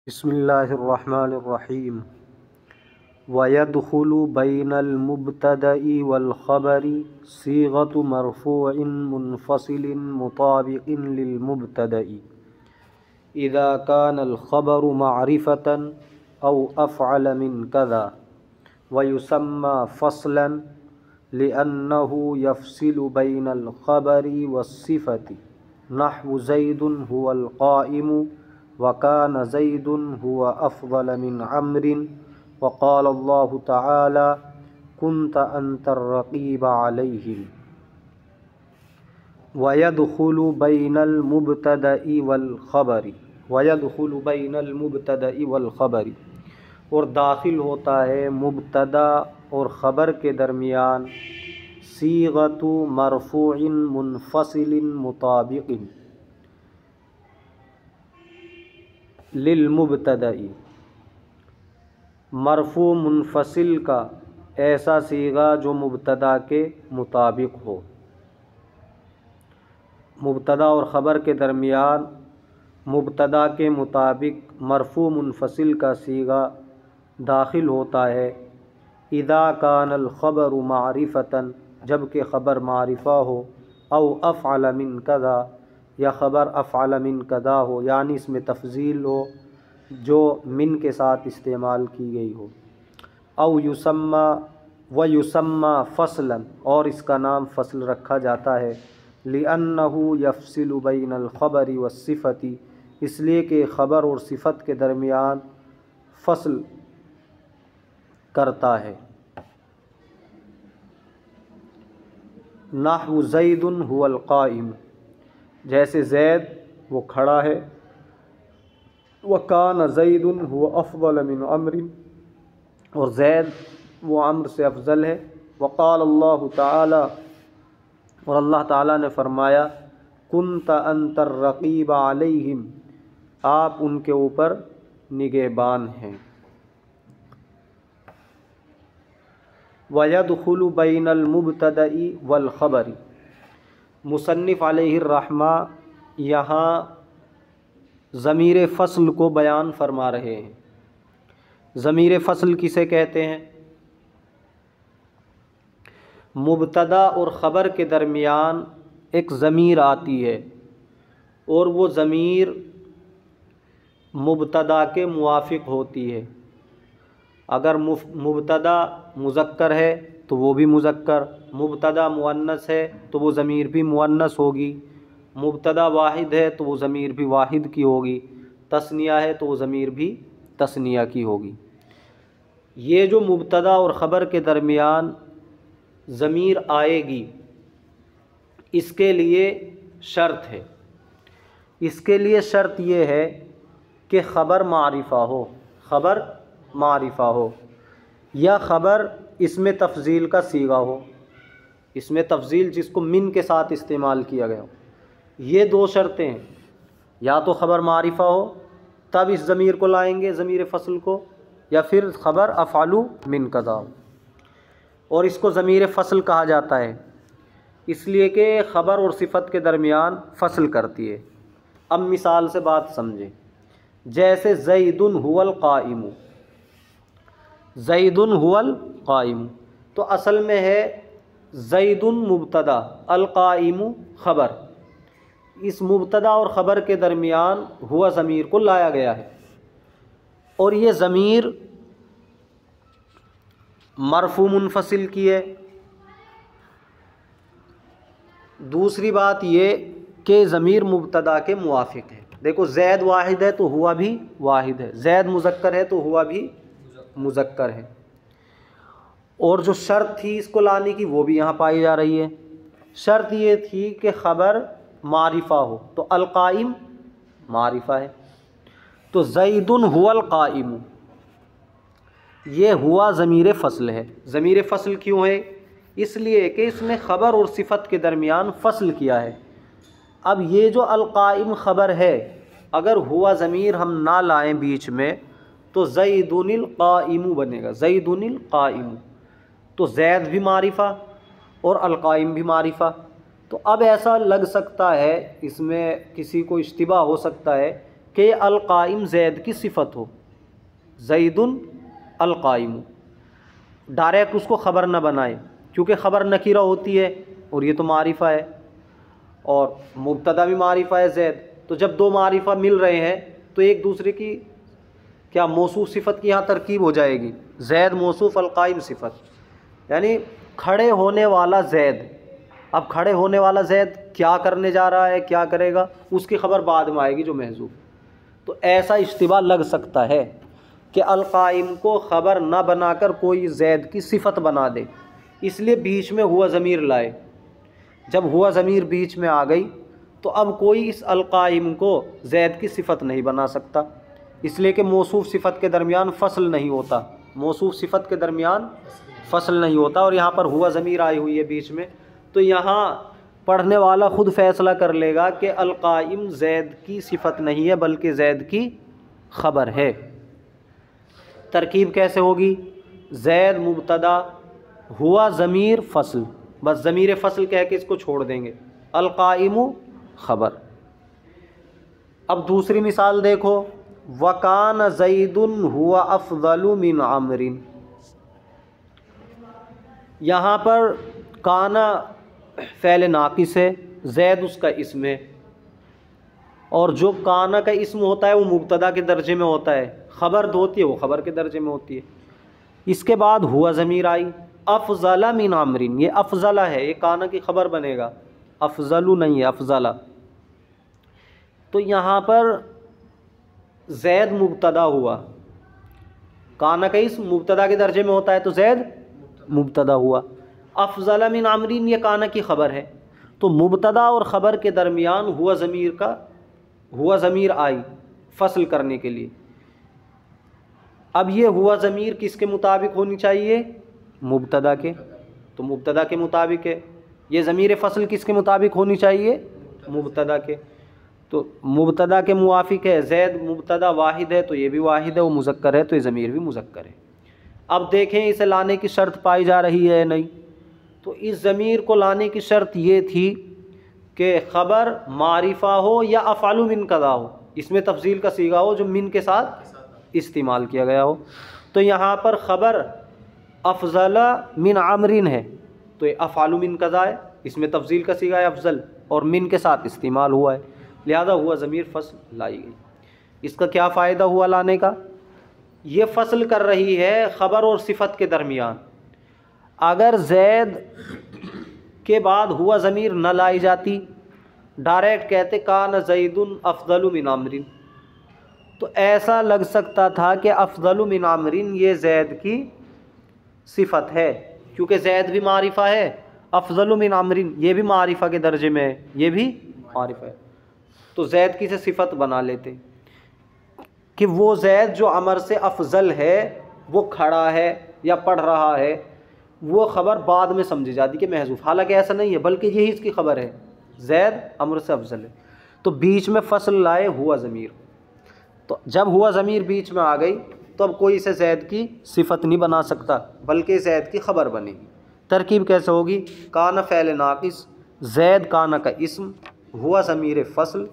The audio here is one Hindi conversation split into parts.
बिस्मिल्लाहिर्रहमानिर्रहीम। वयदखुलु बैनल मुब्तदई वल ख़बरी सीगतु मरफ़ूइन मुनफ़सिलिन मुताबिक़िन लिल मुब्तदई इज़ा कानल ख़बरु मारिफ़तन औ अफ़अल मिन कज़ा व युसम्मा फ़स्लन लिअन्नहु यफ़सिलु बैनल ख़बरी वस्सिफ़ति नहवु ज़ैदुन हुवल क़ाइमु वकान ज़ैदुन हुवा अफ़ज़ल मिन अम्रिन वक़ाल अल्लाहु तआला कुन्त अंतर रक़ीब अलैहिम। वयदखुलु बैनल मुब्तदई वल ख़बरी, वयदखुलु बैनल मुब्तदई वल ख़बरी, और दाखिल होता है मुब्तदा और ख़बर के दरमियान सीगतु मरफ़ूइन मुनफ़सिलिन मुताबिक़िन लिल मुब्तदई, मरफ़ू मुनफ़सिल का ऐसा सीगा जो मुब्तदा के मुताबिक हो। मुब्तदा और ख़बर के दरमियान मुब्तदा के मुताबिक मरफ़ू मुनफ़सिल का सीगा दाखिल होता है इज़ा कानल ख़बरु मारिफ़तन, जबकि ख़बर मारिफ़ा हो, औ अफ़अल मिन कज़ा, या ख़बर अफ़अल मिन कज़ा हो, यानी इसमें तफ़ज़ील हो जो मिन के साथ इस्तेमाल की गई हो। औ युसम्मा व युसम्मा फ़स्लन, और इसका नाम फ़स्ल रखा जाता है लिअन्नहु यफ़सिलु बैनल ख़बरी वस्सिफ़ति, इसलिए कि ख़बर और सिफ़त के दरमियान फ़स्ल करता है। नहवु ज़ैदुन हुवल क़ाइम, जैसे ज़ैद वो खड़ा है, वकान ज़ैदुन हुवा अफ़ज़ल मिन अम्रिन, और ज़ैद वो अम्र से अफ़ज़ल है। वक़ाल अल्लाहु तआला, और अल्लाह ताला ने फ़रमाया कुन्त अंतर रक़ीब अलैहिम, आप उनके ऊपर निगहबान हैं। वयदखुलु बैनल मुब्तदई वल ख़बरी, मुसन्निफ़ अलैहिर्रहमा यहाँ ज़मीर फ़स्ल को बयान फरमा रहे हैं। ज़मीर फ़स्ल किसे कहते हैं? मुब्तदा और ख़बर के दरमियान एक ज़मीर आती है और वो ज़मीर मुब्तदा के मुवाफ़िक़ होती है। अगर मुब्तदा मुज़क्कर है तो वो भी मुज़क्कर, मुब्तदा मुअन्नस है तो वो ज़मीर भी मुअन्नस होगी, मुब्तदा वाहिद है तो वो ज़मीर भी वाहिद की होगी, तस्निया है तो वो ज़मीर भी तस्निया की होगी। ये जो मुब्तदा और ख़बर के दरमियान ज़मीर आएगी, इसके लिए शर्त है। इसके लिए शर्त ये है कि ख़बर मारिफ़ा हो, ख़बर मारिफ़ा हो, या ख़बर इसमें तफ़ज़ील का सीगा हो, इसमें तफ़ज़ील जिसको मिन के साथ इस्तेमाल किया गया हो। ये दो शर्तें हैं, या तो ख़बर मारिफ़ा हो तब इस ज़मीर को लाएंगे, ज़मीर फ़स्ल को, या फिर ख़बर अफ़अलु मिन कज़ा हो। और इसको ज़मीर फ़स्ल कहा जाता है इसलिए कि ख़बर और सिफ़त के दरमियान फ़स्ल करती है। अब मिसाल से बात समझें, जैसे ज़ैदुन हुवल क़ाइमु, ज़ैदुन हुवल क़ाइमु, तो असल में है ज़ैदुन मुब्तदा, अल क़ाइमु ख़बर। इस मुब्तदा और ख़बर के दरमियान हुआ ज़मीर को लाया गया है, और ये ज़मीर मरफ़ू मुनफ़सिल की है। दूसरी बात ये कि ज़मीर मुब्तदा के मुवाफ़िक़ है। देखो ज़ैद वाहिद है तो हुआ भी वाहिद है, ज़ैद मुज़क्कर है तो हुआ भी मुज़क्कर है। और जो शर्त थी इसको लाने की वो भी यहाँ पाई जा रही है। शर्त ये थी कि ख़बर मारिफ़ा हो, तो अल क़ाइम मारिफ़ा है, तो ज़ैदुन हुवल क़ाइमु, ये हुआ ज़मीर फ़स्ल है। ज़मीर फ़स्ल क्यों है? इसलिए कि इसने ख़बर और सिफ़त के दरमियान फ़स्ल किया है। अब ये जो अल क़ाइम ख़बर है, अगर हुआ ज़मीर हम ना लाएं बीच में तो ज़ैदुनिल क़ाइमु बनेगा, ज़ैदुनिल क़ाइमु, तो ज़ैद भी मारिफ़ा और अल क़ाइम भी मारिफ़ा। तो अब ऐसा लग सकता है, इसमें किसी को इश्तिबा हो सकता है कि अलकाइम ज़ैद की सिफत हो, ज़ैदुन अलकाइम, डायरेक्ट उसको ख़बर न बनाए, क्योंकि ख़बर नकीरा होती है और ये तो मारिफ़ा है और मुब्तदा भी मारिफ़ा है ज़ैद। तो जब दो मारिफ़ा मिल रहे हैं तो एक दूसरे की क्या मौसूफ़ सिफ़त की यहाँ तरकीब हो जाएगी, ज़ैद मौसूफ़ अलकाइम सिफ़त, यानी खड़े होने वाला ज़ैद। अब खड़े होने वाला ज़ैद क्या करने जा रहा है, क्या करेगा, उसकी ख़बर बाद में आएगी जो महज़ूफ़। तो ऐसा इश्तिबा लग सकता है कि अलकाइम को ख़बर ना बनाकर कोई ज़ैद की सिफ़त बना दे, इसलिए बीच में हुआ ज़मीर लाए। जब हुआ ज़मीर बीच में आ गई तो अब कोई इस अलकाइम को ज़ैद की सिफ़त नहीं बना सकता, इसलिए कि मौसूफ़ सिफ़त के दरमियान फ़सल नहीं होता, मौसूफ़ सिफ़त के दरमियान फ़सल नहीं होता। और यहाँ पर हुआ ज़मीर आई हुई है बीच में, तो यहाँ पढ़ने वाला ख़ुद फ़ैसला कर लेगा कि अलकाइम ज़ैद की सिफ़त नहीं है बल्कि ज़ैद की ख़बर है। तरकीब कैसे होगी, ज़ैद मुब्तदा, हुआ ज़मीर फ़सल, बस ज़मीर फ़सल कह के इसको छोड़ देंगे, अलकाइमु ख़बर। अब दूसरी मिसाल देखो, वकान ज़ैदुन हुआ अफ़ज़लु मिन अमरिन। यहाँ पर काना फ़ैल नाक़िस है, ज़ैद उसका इस्म है, और जो काना का इस्म होता है वो मुब्तदा के दर्जे में होता है, ख़बर होती है वो ख़बर के दर्जे में होती है। इसके बाद हुआ ज़मीर आई, अफ़ज़ला मिन अमरिन, ये अफ़ज़ला है, ये काना की ख़बर बनेगा, अफ़ज़लु नहीं है, अफ़ज़ला। तो यहाँ पर ज़ैद मुब्तदा हुआ, काना का इस्म मुब्तदा के दर्जे में होता है तो ज़ैद मुब्तदा हुआ। अफ़ज़ला मिन अमरिन ये काना की ख़बर है, तो मुब्तदा और ख़बर के दरमियान हुआ ज़मीर आई फ़सल करने के लिए। अब ये हुआ ज़मीर किसके मुताबिक होनी चाहिए, मुब्तदा के, तो मुब्तदा के मुताबिक है। ये ज़मीर फ़सल किसके मुताबिक होनी चाहिए, मुब्तदा के, तो मुब्तदा के मुवाफ़िक है। ज़ैद मुब्तदा वाहिद है तो ये भी वाहिद है, वो मुज़क्कर है तो ये ज़मीर भी मुज़क्कर है। अब देखें इसे लाने की शर्त पाई जा रही है नहीं, तो इस ज़मीर को लाने की शर्त ये थी कि ख़बर मारिफ़ा हो या अफ़अलु मिन कज़ा हो, इसमें तफ़ज़ील का सीगा हो जो मिन के साथ इस्तेमाल किया गया हो। तो यहाँ पर ख़बर अफ़ज़ला मिन अमरिन है तो ये अफ़अलु मिन कज़ा है, इसमें तफ़ज़ील का सीगा है अफ़ज़ल और मिन के साथ इस्तेमाल हुआ है, लिहाजा हुआ ज़मीर फ़सल लाई गई। इसका क्या फ़ायदा हुआ लाने का, ये फ़सल कर रही है ख़बर और सिफ़त के दरमियान। अगर ज़ैद के बाद हुआ ज़मीर न लाई जाती, डायरेक्ट कहते कान ज़ैदुन अफ़ज़लु मिन अमरिन, तो ऐसा लग सकता था कि अफ़ज़लु मिन अमरिन ये ज़ैद की सिफ़त है, क्योंकि ज़ैद भी मारिफ़ा है, अफ़ज़लु मिन अमरिन ये भी मारिफ़ा के दर्जे में है, ये भी मारिफ़ा है, तो ज़ैद की से सिफ़त बना लेते कि वो ज़ैद जो अमर से अफ़ज़ल है, वो खड़ा है या पढ़ रहा है, वो ख़बर बाद में समझी जाती कि महज़ूफ़, हालांकि ऐसा नहीं है बल्कि यही इसकी ख़बर है, ज़ैद अमर से अफ़ज़ल है। तो बीच में फ़सल लाए हुआ ज़मीर, तो जब हुआ ज़मीर बीच में आ गई तो अब कोई इसे ज़ैद की सिफ़त नहीं बना सकता बल्कि ज़ैद की ख़बर बनेगी। तरकीब कैसे होगी, काना फ़ैल नाक़िस, ज़ैद काना का इस्म, हुआ ज़मीर फ़सल,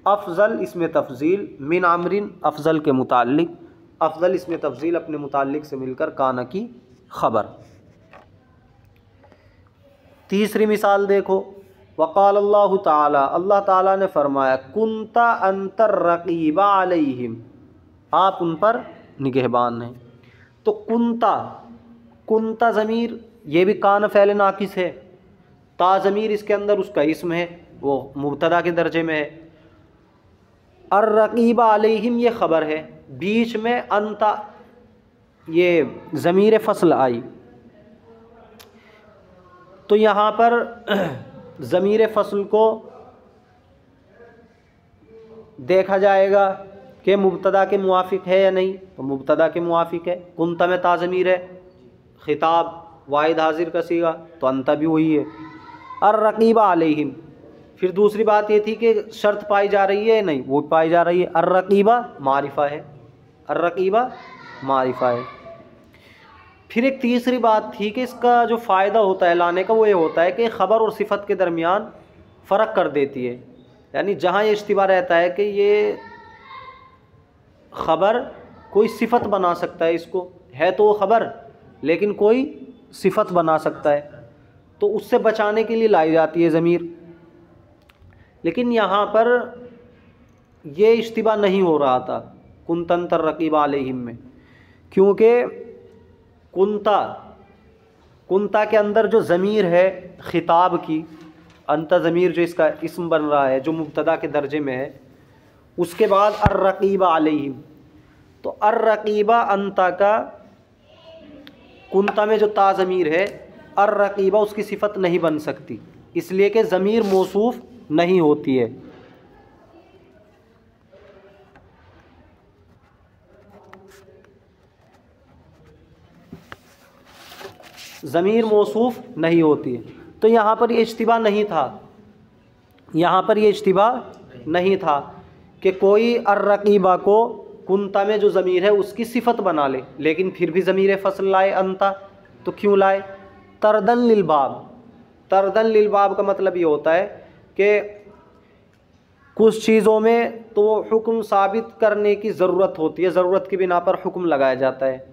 अफ़ज़ल इसमें तफ़ज़ील, मिन अमरिन अफ़ज़ल के मुताल्लिक़, अफ़ज़ल इसमें तफ़ज़ील अपने मुताल्लिक़ से मिलकर काना की ख़बर। तीसरी मिसाल देखो, वक़ाल अल्लाहु ताला, अल्लाह ताला ने फरमाया, कुंता अंतर रक़ीबा अलैहिम, आप उन पर निगहबान हैं। तो कुंता ज़मीर ये भी कान फ़ैल नाक़िस है, ता ज़मीर इसके अंदर उसका इस्म है, वो मुब्तदा के दर्जे में है, अर रक़ीबा अलैहिम ये ख़बर है, बीच में अंता ये ज़मीर फ़सल आई, तो यहाँ पर ज़मीर फ़सल को देखा जाएगा कि मुब्तदा के मुवाफ़िक है या नहीं, तो मुब्तदा के मुवाफ़िक है। कुंता में ता ज़मीर है, ख़िताब वाहिद हाजिर का सीगा, तो अंता भी वही है। अर रक़ीबा अलैहिम, फिर दूसरी बात ये थी कि शर्त पाई जा रही है नहीं, वो पाई जा रही है, अर रक़ीबा मारिफ़ा है, अर रक़ीबा मारिफ़ा है। फिर एक तीसरी बात थी कि इसका जो फ़ायदा होता है लाने का वो ये होता है कि ख़बर और सिफ़त के दरमियान फ़र्क कर देती है, यानी जहाँ ये इश्तिबा रहता है कि ये ख़बर कोई सिफत बना सकता है, इसको है तो वो ख़बर लेकिन कोई सिफत बना सकता है, तो उससे बचाने के लिए लाई जाती है ज़मीर। लेकिन यहाँ पर ये इश्तिबा नहीं हो रहा था कुंतन रकीब अलैहिम में, क्योंकि कुंता के अंदर जो ज़मीर है ख़िताब की, अंता ज़मीर जो इसका इस्म बन रहा है, जो मुब्तदा के दर्जे में है, उसके बाद अर्रकीबा अलैहिम, तो अर्रकीबा अंता का कुंता में जो ता ज़मीर है, अर्रकीबा उसकी सिफत नहीं बन सकती, इसलिए कि ज़मीर मौसूफ़ नहीं होती है। ज़मीर मौसूफ़ नहीं होती है, तो यहाँ पर ये इज्तिबा नहीं था, यहाँ पर ये इज्तिबा नहीं था कि कोई अर्रकीबा को कुंता में जो ज़मीर है उसकी सिफत बना ले, लेकिन फिर भी ज़मीर फ़सल लाए अंता, तो क्यों लाए? तरदन लिलबाब। तरदन लिलबाब का मतलब ये होता है कि कुछ चीज़ों में तो हुक्म साबित करने की ज़रूरत होती है, ज़रूरत की बिना पर हुक्म लगाया जाता है।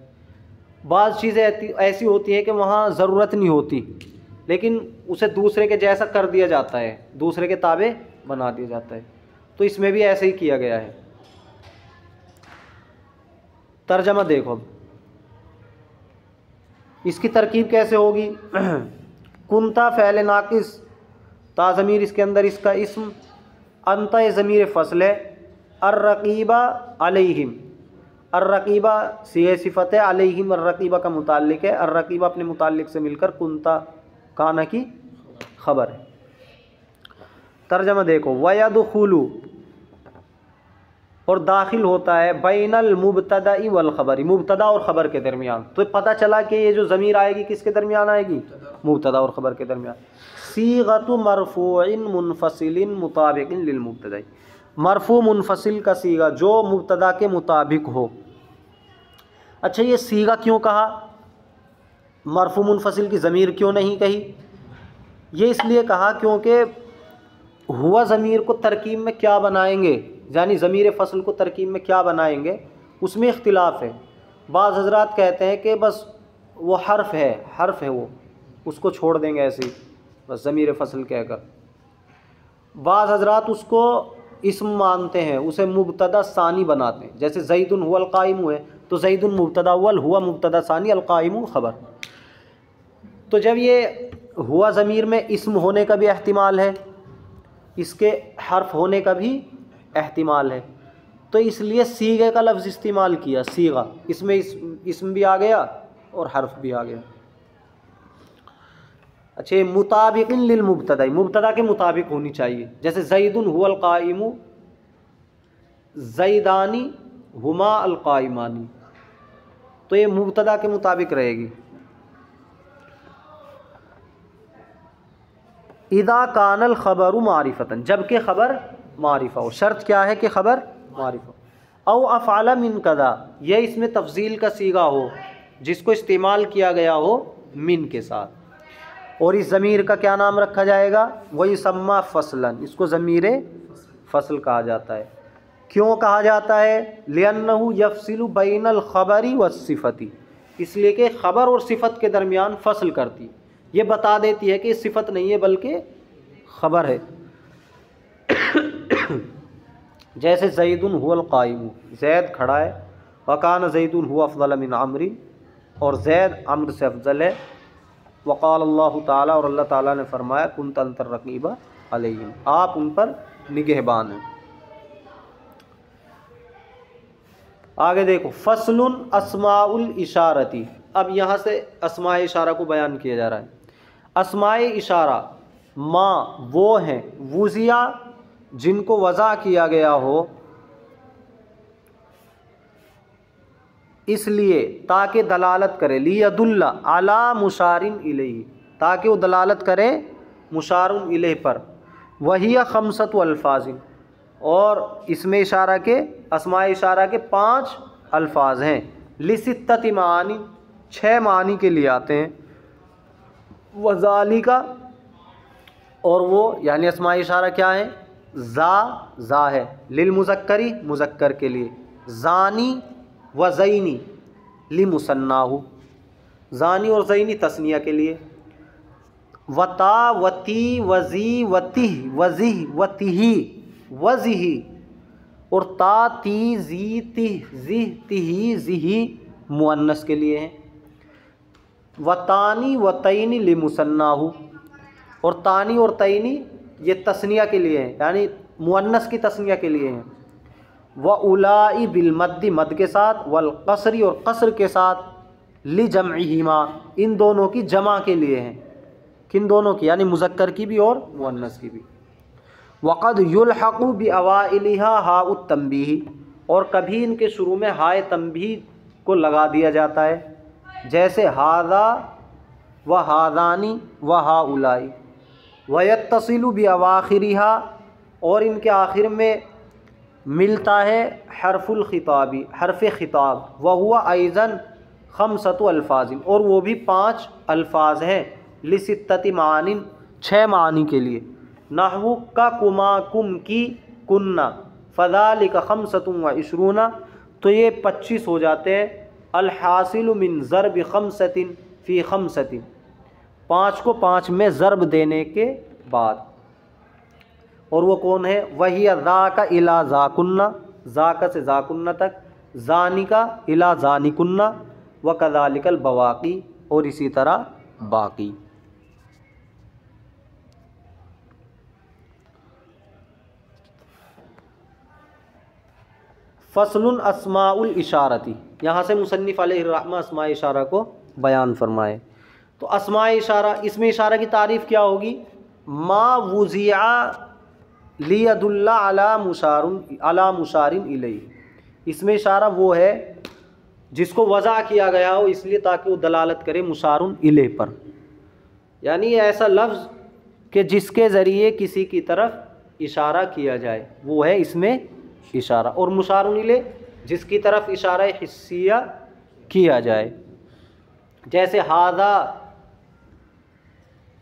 बाज़ चीज़ें ऐसी होती हैं कि वहाँ ज़रूरत नहीं होती, लेकिन उसे दूसरे के जैसा कर दिया जाता है, दूसरे के ताबे बना दिया जाता है, तो इसमें भी ऐसे ही किया गया है। तर्जमा देखो, इसकी तरकीब कैसे होगी? कुंता फ़ैल नाकिस, ता ज़मीर इसके अंदर इसका इस्म, अंता ज़मीर फ़सल है, अर्रकीबा अलैहिम, अर्रकीबा सीए सिफ़त है, अलैहिम अर्रकीबा का मुताल्लिक है, अर्रकीबा अपने मुताल्लिक से मिलकर कुंता काना की ख़बर है। तर्जमा देखो, वयदखुलु, और दाखिल होता है बैनल मुब्तदाई वल ख़बरी, मुब्तदा और ख़बर के दरमियान। तो पता चला कि ये जो ज़मीर आएगी किसके दरमियान आएगी? मुब्तदा और ख़बर के दरमियान। सीगतु मरफ़ूइन मुनफ़सिलिन मुताबिकिन लिल मुब्तदाई, मरफ़ू मुनफ़सिल का सीगा जो मुब्तदा के मुताबिक हो। अच्छा, ये सीगा क्यों कहा? मरफ़ू मुनफ़सिल की ज़मीर क्यों नहीं कही? ये इसलिए कहा क्योंकि हुआ ज़मीर को तरकीब में क्या बनाएंगे, यानी ज़मीर फ़सल को तरकीब में क्या बनाएंगे, उसमें इख्तिलाफ़ है। बाज़ हज़रात कहते हैं कि बस वो हर्फ़ है वो, उसको छोड़ देंगे ऐसे ही बस ज़मीर फ़सल कहकर। बाज़ हज़रात उसको इस्म मानते हैं, उसे मुब्तदा सानी बनाते हैं, जैसे ज़ैदुन हुवल क़ाइमु है, तो ज़ैदुन मुब्तदा अव्वल, हुआ मुब्तदा सानी, अल क़ाइमु ख़बर। तो जब ये हुआ ज़मीर में इस्म होने का भी एहतिमाल है, इसके हर्फ होने का भी एहतिमाल है, तो इसलिए सीगे का लफ्ज़ इस्तेमाल किया, सीगा, इसमें इस्म भी आ गया और हर्फ भी आ गया। अच्छा, मुताबिकिन लिल मुब्तदा, मुब्तदा के मुताबिक होनी चाहिए, जैसे ज़ैदुन हुवल क़ाइमु, ज़ैदानी हुमा अल क़ाइमानी, तो ये मुब्तदा के मुताबिक रहेगी। इदा कानल ख़बरु मारिफ़तन, जबकि ख़बर मारिफ़ा हो, शर्त क्या है कि ख़बर मारिफ़ा। औ अफ़अल मिन कदा, यह इसमें तफ़ज़ील का सीगा हो जिसको इस्तेमाल किया गया हो मिन के साथ, और इस ज़मीर का क्या नाम रखा जाएगा? वही सम्मा फ़सलन, इसको ज़मीर फ़सल कहा जाता है। क्यों कहा जाता है? लिअन्नहु यफ़सिलु बैनल ख़बरी वस्सिफ़ती, इसलिए कि ख़बर और सिफ़त के दरमियान फ़सल करती, ये बता देती है कि सिफ़त नहीं है बल्कि ख़बर है। जैसे ज़ैदुन हुवल क़ाइमु, ज़ैद खड़ा है, वकान ज़ैदुन हुवा अफ़ज़ल मिन अम्रिन, और ज़ैद अम्र से अफ़ज़ल है। वक़ाल अल्लाह ताला, और अल्लाह ताला ने फरमाया कुन्त अंतर रक़ीबा अलैहिम, आप उन पर निगहबान हैं। आगे देखो, फ़स्लुन अस्माउल इशारती, अब यहाँ से अस्माए इशारा को बयान किया जा रहा है। अस्माए इशारा माँ वो हैं, वुज़िया जिनको वज़ा किया गया हो, इसलिए ताकि दलालत करे, लियदुल्ला अला मुशारिन इलैहि, ताकि वो दलालत करे मुशारुन इलैहि पर। वही खमसतु अल्फाजिन, और इसमें इशारा के अस्माए इशारा के 5 अल्फाज हैं। लिसित्तति मानी, 6 मानी के लिए आते हैं। वज़ालिका, और वो यानी अस्माए इशारा क्या है? ज़ा है, लिल मुज़क्करी, मुज़क्कर के लिए, ज़ानी व ज़ैनी लिमुसन्नाहु, ज़ानी और ज़ैनी तस्निया के लिए। वता वती वज़ी वतिह वज़िह वतिही वज़िही, और ता ती ज़ी तिह ज़िह तिही ज़िही मुअन्नस के लिए हैं। वतानी वतैनी लिमुसन्नाहु, और तानी और तैनी ये तस्निया के लिए हैं, यानी मुअन्नस की तस्निया के लिए हैं। व उलाई बिलमद्दी, मद के साथ, वल कसरी और कसर के साथ, लि जमइहिमा, इन दोनों की जमा के लिए हैं। किन दोनों की, यानी मुज़क्कर की भी और मुअन्नस की भी। वक़द युल्हक़ु बि अवाइलिहा हाउत तंबीह, और कभी इनके शुरू में हाय तंबीह को लगा दिया जाता है, जैसे हादा व हादानी व हाउलाई। वयत्तसिलु बि अवाखिरिहा, और इनके आखिर में मिलता है हरफुल खिताबी, हरफ खिताब। व हुवा अइज़न खमसतु अल्फाजिन, और वो भी 5 अल्फाज हैं। लिसित्तति मानिन, 6 मानी के लिए। नहवु का कुमा कुम की कुन्ना फ़ज़ालिका खमसतुम व इशरूना, तो ये 25 हो जाते हैं। अलहासिलु मिन ज़रब खमसतिन फ़ी खमसतिन, 5 को 5 में ज़रब देने के बाद। और वो कौन है, वही ज़ाका इला ज़ाकुन्ना, ज़ाका से ज़ाकुन्ना तक, ज़ानिका इला ज़ानिकुन्ना, व कज़ालिकल बवाक़ी, और इसी तरह बाकी। फ़स्लुन अस्माउल इशारती, यहाँ से मुसन्निफ़ अलैहिर्रहमा अस्माए इशारा को बयान फरमाए। तो अस्माए इशारा, इसमें इशारा की तारीफ़ क्या होगी। मा वुज़िआ लियदुल्ला अला मुशारिन इलैहि, इसमें इशारा वो है जिसको वज़ा किया गया हो, इसलिए ताकि वो दलालत करे मुशारुन इलैह पर, यानी ऐसा लफ्ज़ कि जिसके ज़रिए किसी की तरफ इशारा किया जाए, वो है इसमें इशारा। और मुशारुन इलैह, जिसकी तरफ इशारा हिस्सिया किया जाए, जैसे हादा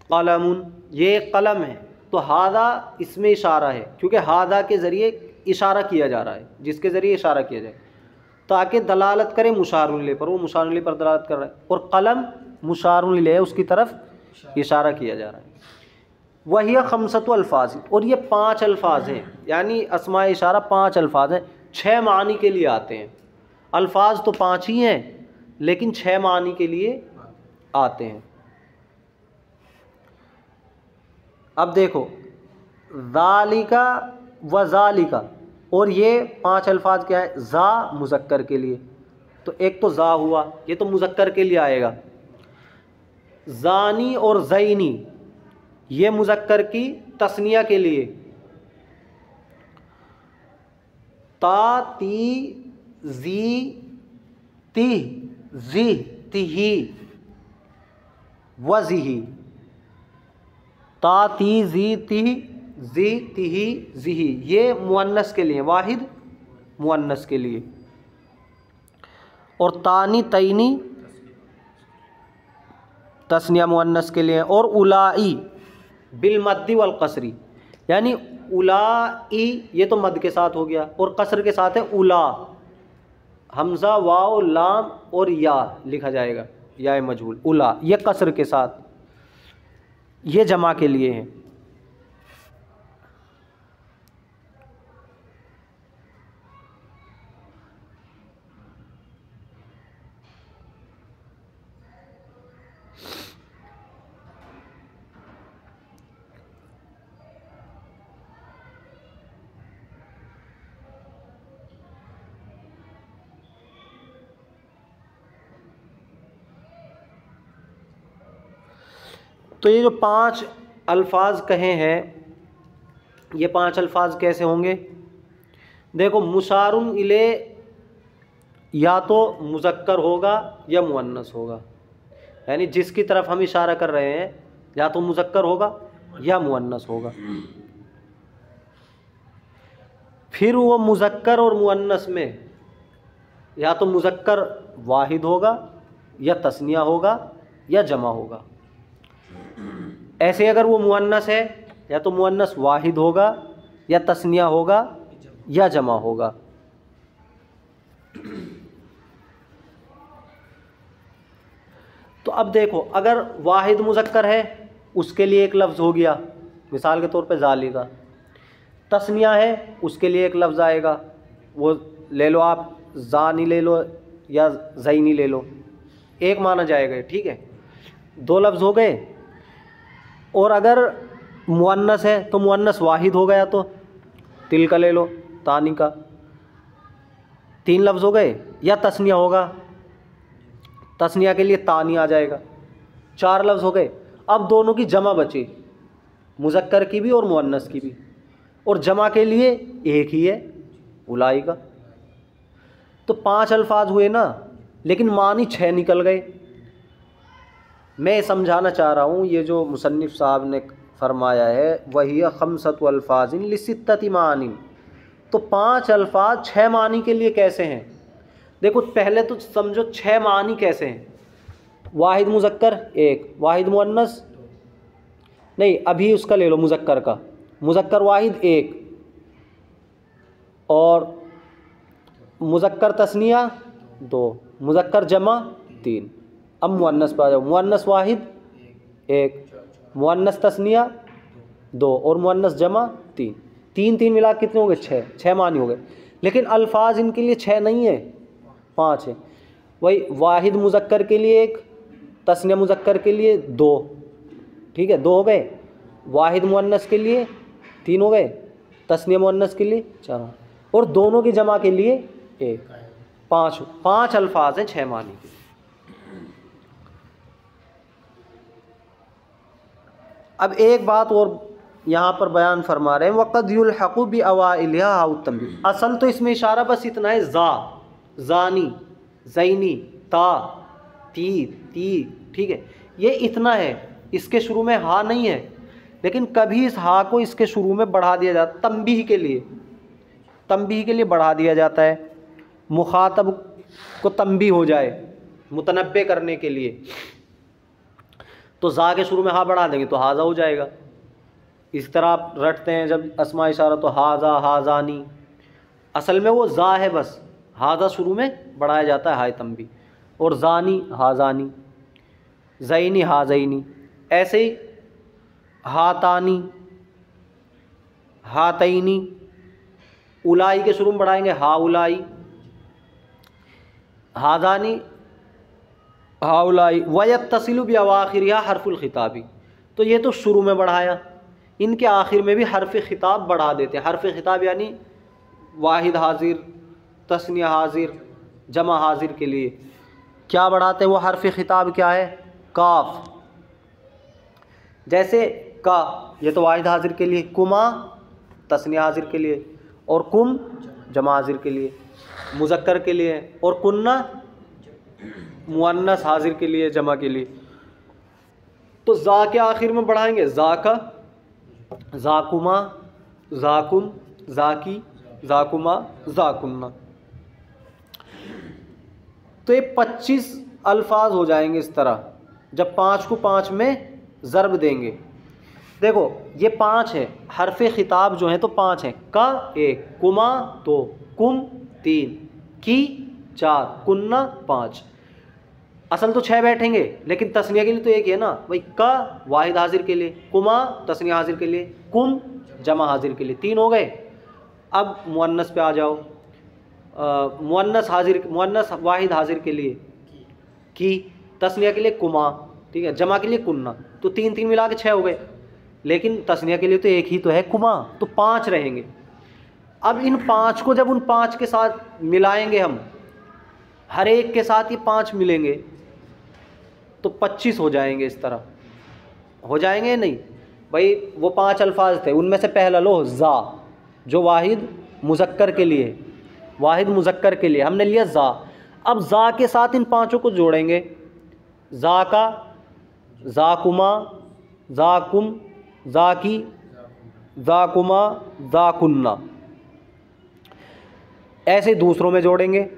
कलमुन, ये कलम है, तो हादा इसमें इशारा है, क्योंकि हादा के ज़रिए इशारा किया जा रहा है, जिसके ज़रिए इशारा किया जाए, ताकि दलालत करे मुशारुन इलैह पर, वो मुशारुन इलैह पर दलालत कर रहा है। और कलम मुशारुन इलैह, उसकी तरफ इशारा किया जा रहा है। वही खमसतु अल्फाज, और ये 5 अल्फाज हैं, यानी अस्माए इशारा 5 अल्फाज हैं, 6 मानी के लिए आते हैं। अल्फाज तो 5 ही हैं, लेकिन 6 मानी के लिए आते हैं। अब देखो, ज़ालिका व ज़ालिका, और ये 5 अल्फाज क्या है, ज़ा मुज़क्कर के लिए, तो एक तो ज़ा हुआ, ये तो मुज़क्कर के लिए आएगा। ज़ानी और ज़ैनी, ये मुज़क्कर की तस्निया के लिए। ता ती ज़ी तिह ज़िह तिही वज़िही, ता ती ज़ी तिह ज़ी तिही ज़िही, ये मुअन्नस के लिए, वाहिद मुअन्नस के लिए। और तानी तैनी तस्निया मुअन्नस के लिए। और उलाई बिलमद्दी वल कसरी, यानी उलाई ये तो मद के साथ हो गया, और कसर के साथ है उला, हमज़ा वाव लाम और या लिखा जाएगा, या मजहूल, उला, ये कसर के साथ, ये जमा के लिए है। तो ये जो 5 अल्फाज कहे हैं, ये 5 अल्फाज कैसे होंगे। देखो, मुशारुन इलैह या तो मुज़क्कर होगा या मुअन्नस होगा, यानी जिसकी तरफ हम इशारा कर रहे हैं या तो मुज़क्कर होगा या मुअन्नस होगा। फिर वो मुज़क्कर और मुअन्नस में या तो मुज़क्कर वाहिद होगा या तस्निया होगा या जमा होगा। ऐसे अगर वो मुअन्नस है, या तो मुअन्नस वाहिद होगा या तस्निया होगा या जमा होगा। तो अब देखो, अगर वाहिद मुज़क्कर है उसके लिए एक लफ्ज़ हो गया, मिसाल के तौर पे ज़ालिका। तस्निया है उसके लिए एक लफ्ज़ आएगा, वो ले लो आप, ज़ानी ले लो या ज़ैनी ले लो, एक माना जाएगा, ठीक है, दो लफ्ज़ हो गए। और अगर मुअन्नस है तो मुअन्नस वाहिद हो गया, तो तिल का ले लो, तानी का, तीन लफ्ज़ हो गए। या तस्निया होगा, तस्निया के लिए तानी आ जाएगा, चार लफ्ज़ हो गए। अब दोनों की जमा बची, मुज़क्कर की भी और मुअन्नस की भी, और जमा के लिए एक ही है, उलाई का। तो पांच अल्फाज हुए ना, लेकिन मानी छः निकल गए। मैं समझाना चाह रहा हूँ, ये जो मुसन्निफ़ साहब ने फरमाया है वही खमसतु अल्फाजिन लिसित्तति मानिन, तो पांच अल्फाज छः मानी के लिए कैसे हैं? देखो पहले तो समझो छः मानी कैसे हैं। वाहिद मुज़क्कर एक, वाहिद मुअन्नस नहीं, अभी उसका ले लो मुज़क्कर का, मुज़क्कर वाहिद एक, और मुज़क्कर तस्निया दो, मुज़क्कर जमा तीन। अब मुअन्नस पे आ जाओ, मुअन्नस वाहिद एक, मुअन्नस तस्निया दो, और मुअन्नस जमा तीन। तीन तीन मिला कितने हो गए? छः, छः मानी हो गए। लेकिन अल्फाज इनके लिए छः नहीं है, पाँच है। वही वाहिद मुज़क्कर के लिए एक, तस्निया मुज़क्कर के लिए दो, ठीक है, दो हो गए। वाहिद मुअन्नस के लिए तीन हो गए, तस्निया मुअन्नस के लिए चार, और दोनों की जमा के लिए एक, पाँच। पाँच अल्फाज हैं छः मानी के। अब एक बात और यहाँ पर बयान फरमा रहे हैं, वक़द युल्हक़ु बि अवाइलिहा औ तंबीह। असल तो इसमें इशारा बस इतना है, ज़ा, ज़ानी, ज़ैनी, ता, ती, ती, ठीक है, ये इतना है। इसके शुरू में हा नहीं है, लेकिन कभी इस हा को इसके शुरू में बढ़ा दिया जाता, तंबीह के लिए, तंबीह के लिए बढ़ा दिया जाता है, मुखातब को तंबीह हो जाए, मुतनब्बे करने के लिए। तो ज़ा के शुरू में हा बढ़ा देंगे तो हाजा हो जाएगा। इस तरह आप रटते हैं जब अस्मा इशारा, तो हाजा, हाजानी, असल में वो ज़ा है, बस हाजा शुरू में बढ़ाया जाता है, हाय तंबी, और ज़ानी, हाजानी, ज़ैनी, हाज़ैनी। ऐसे ही हातानी, हातैनी, उलाई के शुरू में बढ़ाएंगे, हा उलाई, हाजानी, हाउलाई। वयत्तसिलु बि अवाखिरिहा हर्फुल खिताबी, तो ये तो शुरू में बढ़ाया, इनके आखिर में भी हर्फ खिताब बढ़ा देते हैं। हर्फ खिताब यानी वाहिद हाजिर, तस्निया हाजिर, जमा हाजिर के लिए क्या बढ़ाते हैं? वो हर्फ खिताब क्या है? काफ। जैसे का, ये तो वाहिद हाजिर के लिए, कुमा तस्निया हाजिर के लिए, और कुम जमा हाजिर के लिए, मुज़क्कर के लिए, और कुन्ना मुअन्नस हाजिर के लिए, जमा के लिए। तो ज़ा के आखिर में बढ़ाएंगे, ज़ाका, ज़ाकुमा, ज़ाकुम, ज़ाकी, ज़ाकुमा, ज़ाकुन्ना। तो ये 25 अल्फाज हो जाएंगे इस तरह, जब पाँच को पाँच में ज़रब देंगे। देखो ये पाँच है, हरफ खिताब जो है तो पाँच है, का एक, कुमा दो, कुम तीन, की चार, कुन्ना पाँच। असल तो छः बैठेंगे, लेकिन तस्निया के लिए तो एक ही है ना, भाई का वाहिद हाजिर के लिए, कुमा तस्निया हाजिर के लिए, कुम जमा हाजिर के लिए, तीन हो गए। अब मुअन्नस पे आ जाओ, मुअन्नस हाजिर, मुअन्नस वाहिद हाजिर के लिए की, तस्निया के लिए कुमा, ठीक है, जमा के लिए कुन्ना, तो तीन तीन मिला के छः हो गए। लेकिन तस्निया के लिए तो एक ही तो है, कुमा, तो पाँच रहेंगे। अब इन पाँच को जब उन पाँच के साथ मिलाएंगे हम, हर एक के साथ ये पाँच मिलेंगे, तो 25 हो जाएंगे। इस तरह हो जाएंगे नहीं भाई? वो पाँच अल्फाज थे, उनमें से पहला लो ज़ा, जो वाहिद मुज़क्कर के लिए, वाहिद मुज़क्कर के लिए हमने लिया ज़ा। अब ज़ा के साथ इन पाँचों को जोड़ेंगे, ज़ाका, ज़ाकुमा, ज़ाकुम, ज़ाकी, ज़ाकुमा, ज़ाकुन्ना। ऐसे दूसरों में जोड़ेंगे,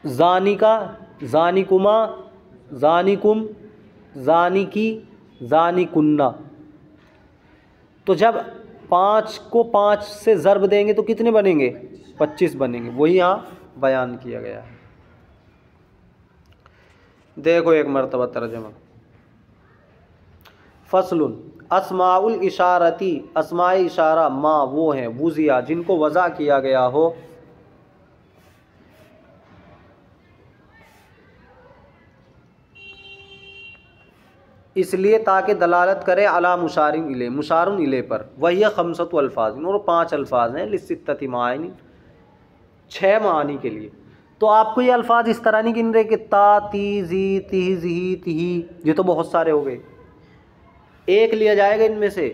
ज़ानिका, ज़ानिकुमा, ज़ानिकुम, ज़ानिकी, ज़ानिकुन्ना। तो जब पाँच को पाँच से ज़रब देंगे तो कितने बनेंगे? 25 बनेंगे। वही यहाँ बयान किया गया है। देखो एक मरतबा तर्जमा। फसलुन अस्माउल इशारती, अस्माए इशारा माँ वो हैं, वुज़िया जिनको वज़ा किया गया हो, इसलिए ताकि दलालत करे अला मुशारिन इले, मुशारुन इले पर। वही खमसतु अल्फाज, और 5 अल्फाज हैं, लिस्सित्तति मानी, 6 मानी के लिए। तो आपको ये अल्फाज इस तरह नहीं गिन रहे कि ता ती जी ती जी ती, ये तो बहुत सारे हो गए। एक लिया जाएगा इनमें से,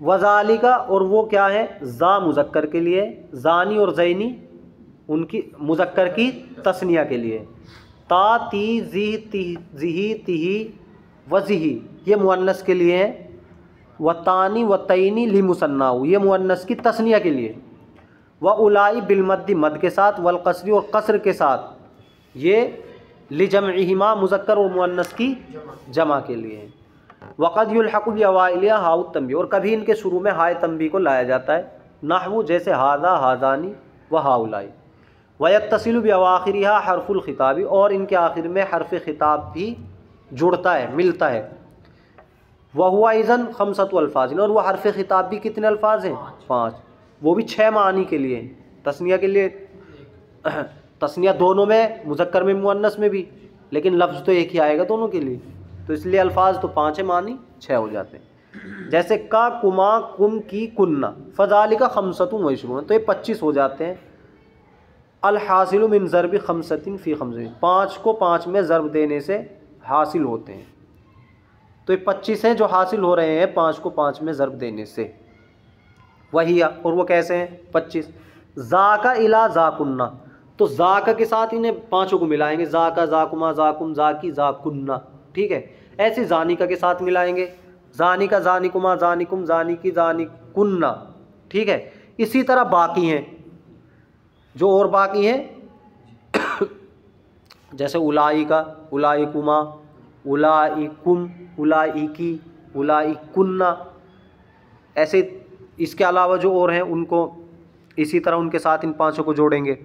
वज़ालिका, और वो क्या है, जा मुज़क्कर के लिए, जानी और जैनी उनकी मुज़क्कर की तस्निया के लिए, ता ती जी तिही तिही वज़िही ये मुअन्नस के लिए है, वतानी वतैनी ली मुसन्नाउ ये मुअन्नस की तस्निया के लिए, व उलाई बिलमद्दी मद के साथ, वल कसरी और कसर के साथ ये लिजमइहिमा मुज़क्कर और मुअन्नस की जमा के लिए। वक़द युल्हक़ु बि अवाइलिहा हाउ तंबी, और कभी इनके शुरू में हाय तंबी को लाया जाता है, नहवु जैसे हादा हादानी व हाउलाई। वयत्तसिलु बि अवाखिरिहा हर्फुल खिताबी, और इनके आखिर में हर्फ खिताब भी जुड़ता है, मिलता है। वहुआ इज़न खमसतु अल्फाज़, और वह हर्फ खिताब भी कितने अल्फाज हैं, 5, वो भी 6 मानी के लिए, तस्निया के लिए, तस्निया दोनों में, मुज़क्कर में मुअन्नस में भी, लेकिन लफ्ज़ तो एक ही आएगा दोनों के लिए, तो इसलिए अल्फाज तो 5 है, मानी 6 हो जाते हैं। जैसे का कुमा कुम की कुन्ना, फ़ज़ालिका खमसतुन व इशरून, तो ये 25 हो जाते हैं। अल हासिलु मिन ज़रबि खमसतिन फ़ी खमसिन, 5 को 5 में ज़रब देने से हासिल होते हैं, तो ये 25 हैं जो हासिल हो रहे हैं 5 को 5 में ज़रब देने से। वही, और वो कैसे हैं 25, ज़ाका इला ज़ाकुन्ना, तो ज़ाका के साथ इन्हें 5 को मिलाएंगे, ज़ाका ज़ाकुमा ज़ाकुम ज़ाकी ज़ाकुन्ना, ठीक है। ऐसे ज़ानिका के साथ मिलाएंगे, ज़ानिका ज़ानिकुमा ज़ानिकुम ज़ानिकी ज़ानिकुन्ना, ठीक है। इसी तरह बाकी हैं जो और बाकी हैं जैसे उलाइका उलाइकुमा उलाइकुम उलाइकी उलाइकुन्ना, ऐसे इसके अलावा जो और हैं उनको इसी तरह उनके साथ इन 5 को जोड़ेंगे।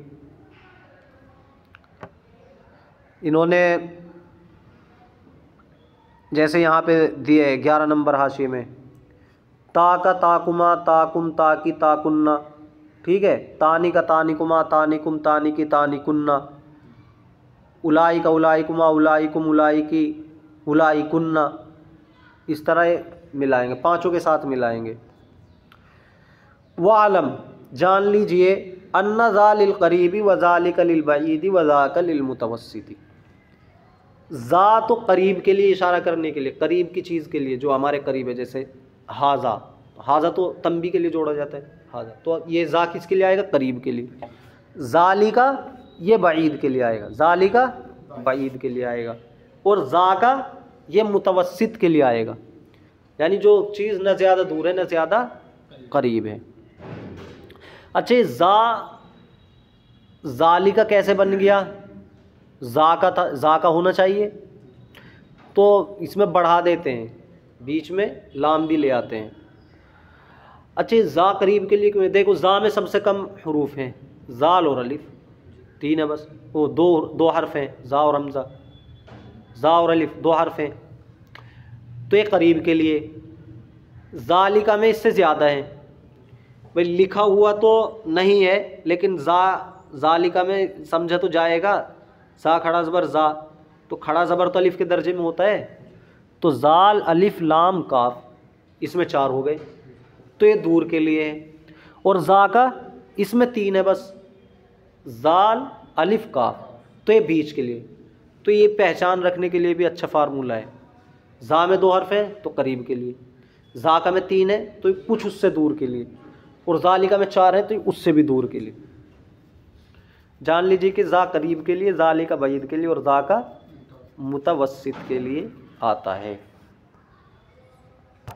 इन्होंने जैसे यहाँ पे दिए 11 नंबर हाशिए में, ताका ताकुमा ताकुम ताकी ताकुन्ना, ठीक है। तानी का तानिकुमा तानिकुम तानिकी तानिकुन्ना, उलाई का उलाइकुमा उलाइकुम उलाइकी उलाइकुन्ना, इस तरह मिलाएंगे, 5 के साथ मिलाएंगे। वालम जान लीजिए, अन्ना ज़ालिल करीबी व ज़ालिका लिल बईदी व ज़ाका लिल मुतवस्सिती, ज़ा तो करीब के लिए इशारा करने के लिए, करीब की चीज़ के लिए जो हमारे करीब है, जैसे हाजा, हाजा तो तंबी के लिए जोड़ा जाता है, हाजा, तो ये ज़ा किसके लिए आएगा, करीब के लिए। ज़ालिका ये बईद के लिए आएगा, ज़ालिका बईद के लिए आएगा, और ज़ाका ये मुतवस्सित के लिए आएगा, यानी जो चीज़ न ज़्यादा दूर है न ज़्यादा करीब है। अच्छा, ज़ालिका कैसे बन गया, ज़ा का था, ज़ा का होना चाहिए, तो इसमें बढ़ा देते हैं, बीच में लाम भी ले आते हैं। अच्छा, ज़ा करीब के लिए क्यों, देखो ज़ा में सबसे कम हरूफ हैं, ज़ाल और अलिफ 3 है बस, वो दो हर्फ हैं, ज़ा और हमज़ा, ज़ा और अलिफ 2 हर्फ हैं, तो ये करीब के लिए। ज़ालिका में इससे ज़्यादा है, भाई लिखा हुआ तो नहीं है लेकिन ज़ालिका में समझा तो जाएगा, ज़ा खड़ा ज़बर ज़ा, तो खड़ा ज़बर तो अलिफ के दर्जे में होता है, तो ज़ाल अलिफ लाम काफ इसमें 4 हो गए, तो ये दूर के लिए है। और ज़ा का इसमें 3 है बस, ज़ाल अलिफ काफ, तो ये बीच के लिए, तो ये पहचान रखने के लिए भी अच्छा फार्मूला है। ज़ा में 2 हर्फ हैं तो करीब के लिए, ज़ा का में 3 है तो कुछ उससे दूर के लिए, और ज़ालिका में 4 है तो उससे भी दूर के लिए। जान लीजिए कि ज़ा करीब के लिए, ज़ालिका बईद के लिए, और ज़ा का मुतवस्सित के लिए आता है।